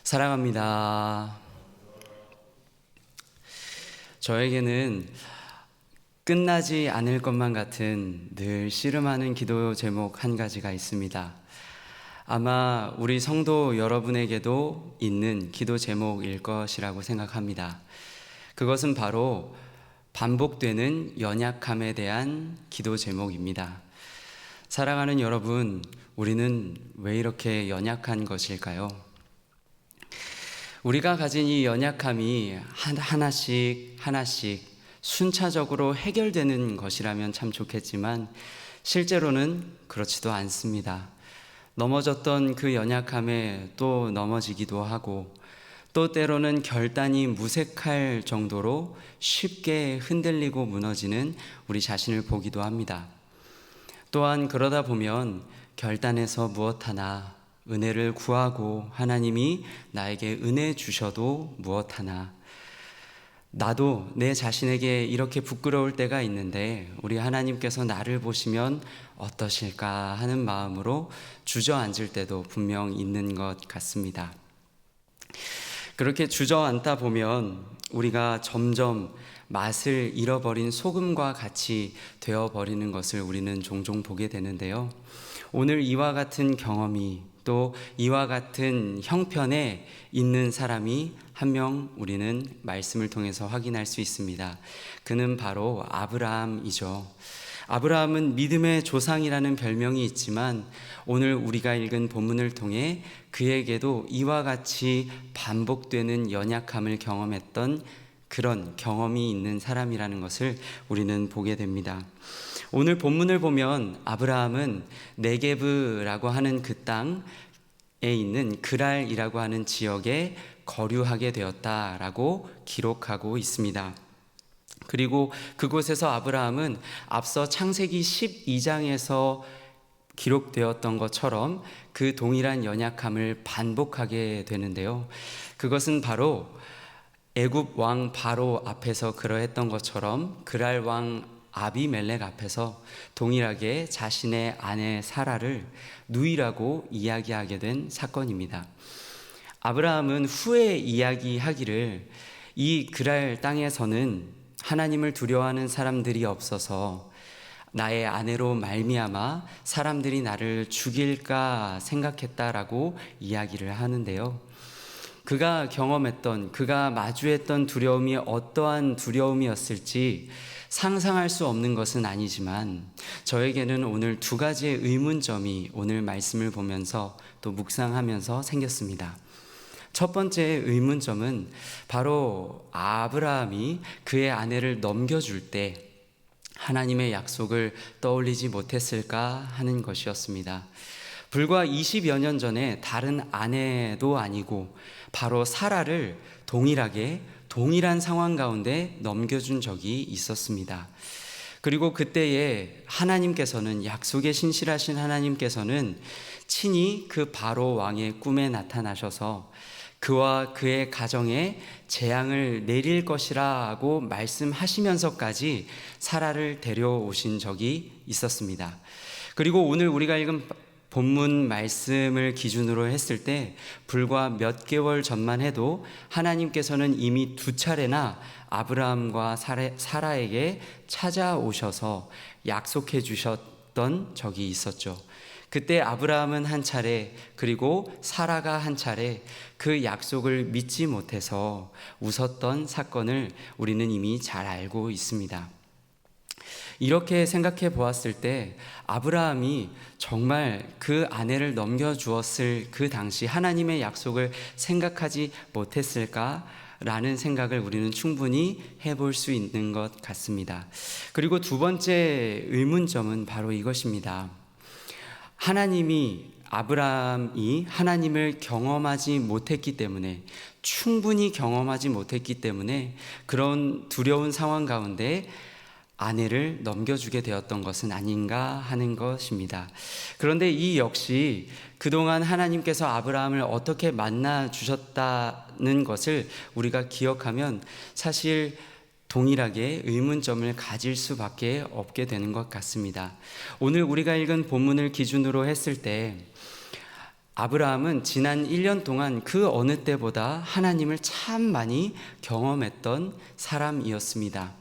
사랑합니다. 저에게는 끝나지 않을 것만 같은 늘 씨름하는 기도 제목 한 가지가 있습니다. 아마 우리 성도 여러분에게도 있는 기도 제목일 것이라고 생각합니다. 그것은 바로 반복되는 연약함에 대한 기도 제목입니다. 사랑하는 여러분, 우리는 왜 이렇게 연약한 것일까요? 우리가 가진 이 연약함이 하나씩 순차적으로 해결되는 것이라면 참 좋겠지만 실제로는 그렇지도 않습니다. 넘어졌던 그 연약함에 또 넘어지기도 하고 또 때로는 결단이 무색할 정도로 쉽게 흔들리고 무너지는 우리 자신을 보기도 합니다. 또한 그러다 보면 결단에서 무엇하나 은혜를 구하고 하나님이 나에게 은혜 주셔도 무엇하나 나도 내 자신에게 이렇게 부끄러울 때가 있는데 우리 하나님께서 나를 보시면 어떠실까 하는 마음으로 주저앉을 때도 분명 있는 것 같습니다. 그렇게 주저앉다 보면 우리가 점점 맛을 잃어버린 소금과 같이 되어버리는 것을 우리는 종종 보게 되는데요. 오늘 이와 같은 경험이 또 이와 같은 형편에 있는 사람이 한 명 우리는 말씀을 통해서 확인할 수 있습니다. 그는 바로 아브라함이죠. 아브라함은 믿음의 조상이라는 별명이 있지만 오늘 우리가 읽은 본문을 통해 그에게도 이와 같이 반복되는 연약함을 경험했던 그런 경험이 있는 사람이라는 것을 우리는 보게 됩니다. 오늘 본문을 보면 아브라함은 네게브라고 하는 그 땅에 있는 그랄이라고 하는 지역에 거류하게 되었다라고 기록하고 있습니다. 그리고 그곳에서 아브라함은 앞서 창세기 12장에서 기록되었던 것처럼 그 동일한 연약함을 반복하게 되는데요. 그것은 바로 애굽 왕 바로 앞에서 그러했던 것처럼 그랄 왕 아비멜렉 앞에서 동일하게 자신의 아내 사라를 누이라고 이야기하게 된 사건입니다. 아브라함은 후에 이야기하기를 이 그랄 땅에서는 하나님을 두려워하는 사람들이 없어서 나의 아내로 말미암아 사람들이 나를 죽일까 생각했다라고 이야기를 하는데요. 그가 경험했던, 그가 마주했던 두려움이 어떠한 두려움이었을지 상상할 수 없는 것은 아니지만 저에게는 오늘 두 가지의 의문점이 오늘 말씀을 보면서 또 묵상하면서 생겼습니다. 첫 번째 의문점은 바로 아브라함이 그의 아내를 넘겨줄 때 하나님의 약속을 떠올리지 못했을까 하는 것이었습니다. 불과 20여 년 전에 다른 아내도 아니고 바로 사라를 동일한 상황 가운데 넘겨준 적이 있었습니다. 그리고 그때에 하나님께서는 약속에 신실하신 하나님께서는 친히 그 바로 왕의 꿈에 나타나셔서 그와 그의 가정에 재앙을 내릴 것이라고 말씀하시면서까지 사라를 데려오신 적이 있었습니다. 그리고 오늘 우리가 읽은 본문 말씀을 기준으로 했을 때 불과 몇 개월 전만 해도 하나님께서는 이미 두 차례나 아브라함과 사라에게 찾아오셔서 약속해 주셨던 적이 있었죠. 그때 아브라함은 한 차례 그리고 사라가 한 차례 그 약속을 믿지 못해서 웃었던 사건을 우리는 이미 잘 알고 있습니다. 이렇게 생각해 보았을 때 아브라함이 정말 그 아내를 넘겨주었을 그 당시 하나님의 약속을 생각하지 못했을까라는 생각을 우리는 충분히 해볼 수 있는 것 같습니다. 그리고 두 번째 의문점은 바로 이것입니다. 아브라함이 하나님을 경험하지 못했기 때문에 충분히 경험하지 못했기 때문에 그런 두려운 상황 가운데 아내를 넘겨주게 되었던 것은 아닌가 하는 것입니다. 그런데 이 역시 그동안 하나님께서 아브라함을 어떻게 만나 주셨다는 것을 우리가 기억하면 사실 동일하게 의문점을 가질 수밖에 없게 되는 것 같습니다. 오늘 우리가 읽은 본문을 기준으로 했을 때 아브라함은 지난 1년 동안 그 어느 때보다 하나님을 참 많이 경험했던 사람이었습니다.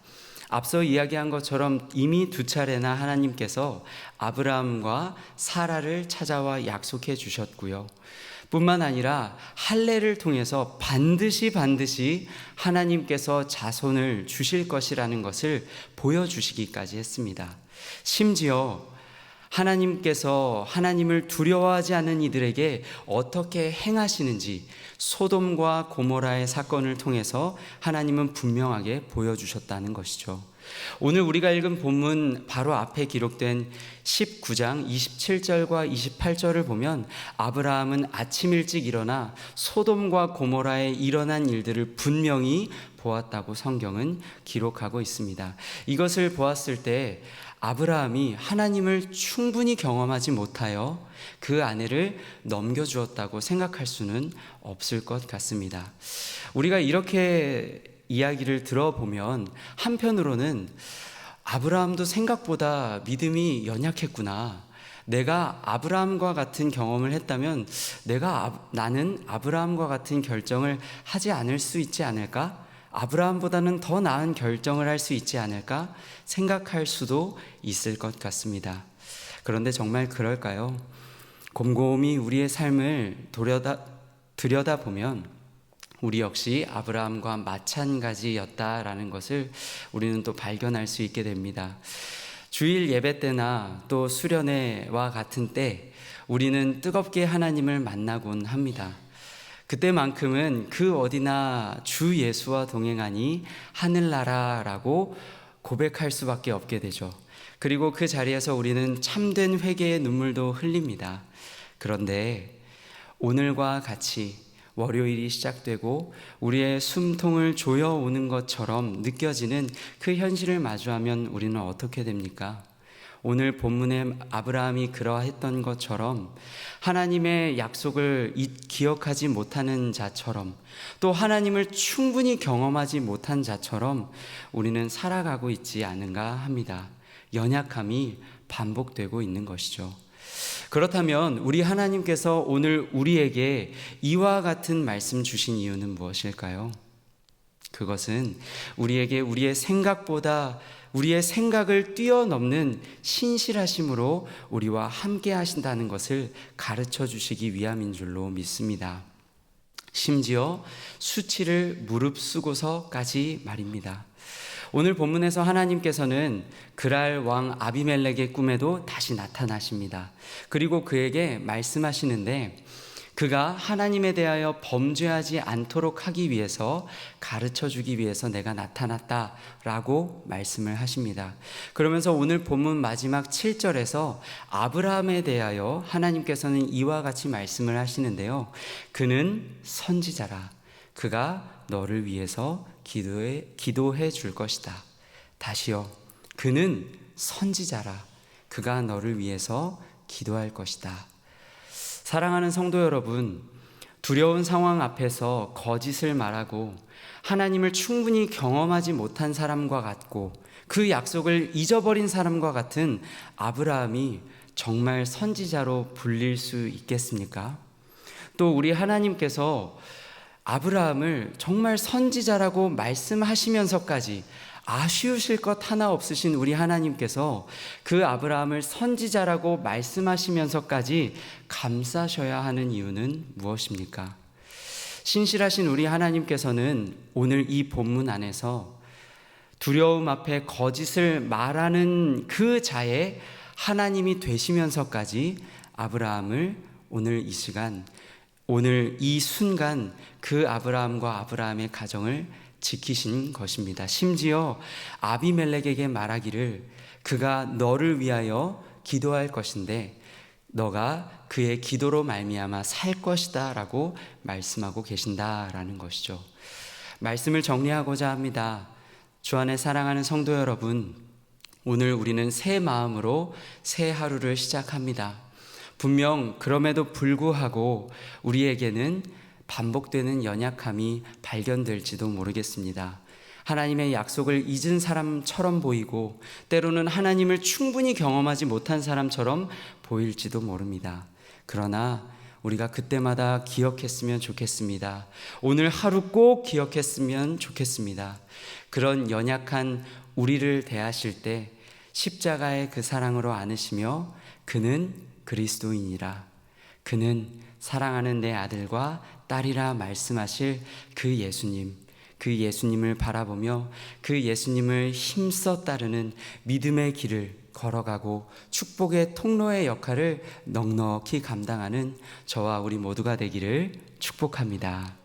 앞서 이야기한 것처럼 이미 2차례나 하나님께서 아브라함과 사라를 찾아와 약속해 주셨고요. 뿐만 아니라 할례를 통해서 반드시 하나님께서 자손을 주실 것이라는 것을 보여주시기까지 했습니다. 심지어 하나님께서 하나님을 두려워하지 않는 이들에게 어떻게 행하시는지 소돔과 고모라의 사건을 통해서 하나님은 분명하게 보여주셨다는 것이죠. 오늘 우리가 읽은 본문 바로 앞에 기록된 19장 27절과 28절을 보면 아브라함은 아침 일찍 일어나 소돔과 고모라에 일어난 일들을 분명히 보았다고 성경은 기록하고 있습니다. 이것을 보았을 때 아브라함이 하나님을 충분히 경험하지 못하여 그 아내를 넘겨주었다고 생각할 수는 없을 것 같습니다. 우리가 이렇게 이야기를 들어보면 한편으로는 아브라함도 생각보다 믿음이 연약했구나. 내가 아브라함과 같은 경험을 했다면 나는 아브라함과 같은 결정을 하지 않을 수 있지 않을까? 아브라함보다는 더 나은 결정을 할 수 있지 않을까 생각할 수도 있을 것 같습니다. 그런데 정말 그럴까요? 곰곰이 우리의 삶을 들여다보면 우리 역시 아브라함과 마찬가지였다라는 것을 우리는 또 발견할 수 있게 됩니다. 주일 예배 때나 또 수련회와 같은 때 우리는 뜨겁게 하나님을 만나곤 합니다. 그때만큼은 그 어디나 주 예수와 동행하니 하늘나라라고 고백할 수밖에 없게 되죠. 그리고 그 자리에서 우리는 참된 회개의 눈물도 흘립니다. 그런데 오늘과 같이 월요일이 시작되고 우리의 숨통을 조여오는 것처럼 느껴지는 그 현실을 마주하면 우리는 어떻게 됩니까? 오늘 본문에 아브라함이 그러했던 것처럼 하나님의 약속을 기억하지 못하는 자처럼 또 하나님을 충분히 경험하지 못한 자처럼 우리는 살아가고 있지 않은가 합니다. 연약함이 반복되고 있는 것이죠. 그렇다면 우리 하나님께서 오늘 우리에게 이와 같은 말씀 주신 이유는 무엇일까요? 그것은 우리에게 우리의 생각을 뛰어넘는 신실하심으로 우리와 함께 하신다는 것을 가르쳐 주시기 위함인 줄로 믿습니다. 심지어 수치를 무릅쓰고서까지 말입니다. 오늘 본문에서 하나님께서는 그랄 왕 아비멜렉의 꿈에도 다시 나타나십니다. 그리고 그에게 말씀하시는데 그가 하나님에 대하여 범죄하지 않도록 하기 위해서 가르쳐 주기 위해서 내가 나타났다라고 말씀을 하십니다. 그러면서 오늘 본문 마지막 7절에서 아브라함에 대하여 하나님께서는 이와 같이 말씀을 하시는데요. 그는 선지자라. 그가 너를 위해서 기도해 줄 것이다. 다시요. 그는 선지자라. 그가 너를 위해서 기도할 것이다. 사랑하는 성도 여러분, 두려운 상황 앞에서 거짓을 말하고 하나님을 충분히 경험하지 못한 사람과 같고 그 약속을 잊어버린 사람과 같은 아브라함이 정말 선지자로 불릴 수 있겠습니까? 또 우리 하나님께서 아브라함을 정말 선지자라고 말씀하시면서까지 아쉬우실 것 하나 없으신 우리 하나님께서 그 아브라함을 선지자라고 말씀하시면서까지 감싸셔야 하는 이유는 무엇입니까? 신실하신 우리 하나님께서는 오늘 이 본문 안에서 두려움 앞에 거짓을 말하는 그 자의 하나님이 되시면서까지 아브라함을 오늘 이 순간 그 아브라함과 아브라함의 가정을 지키신 것입니다. 심지어 아비멜렉에게 말하기를 그가 너를 위하여 기도할 것인데 너가 그의 기도로 말미암아 살 것이다 라고 말씀하고 계신다라는 것이죠. 말씀을 정리하고자 합니다. 주 안에 사랑하는 성도 여러분, 오늘 우리는 새 마음으로 새 하루를 시작합니다. 분명 그럼에도 불구하고 우리에게는 반복되는 연약함이 발견될지도 모르겠습니다. 하나님의 약속을 잊은 사람처럼 보이고 때로는 하나님을 충분히 경험하지 못한 사람처럼 보일지도 모릅니다. 그러나 우리가 그때마다 기억했으면 좋겠습니다. 오늘 하루 꼭 기억했으면 좋겠습니다. 그런 연약한 우리를 대하실 때 십자가의 그 사랑으로 안으시며 그는 그리스도인이라, 그는 사랑하는 내 아들과 딸이라 말씀하실 그 예수님, 그 예수님을 바라보며 그 예수님을 힘써 따르는 믿음의 길을 걸어가고 축복의 통로의 역할을 넉넉히 감당하는 저와 우리 모두가 되기를 축복합니다.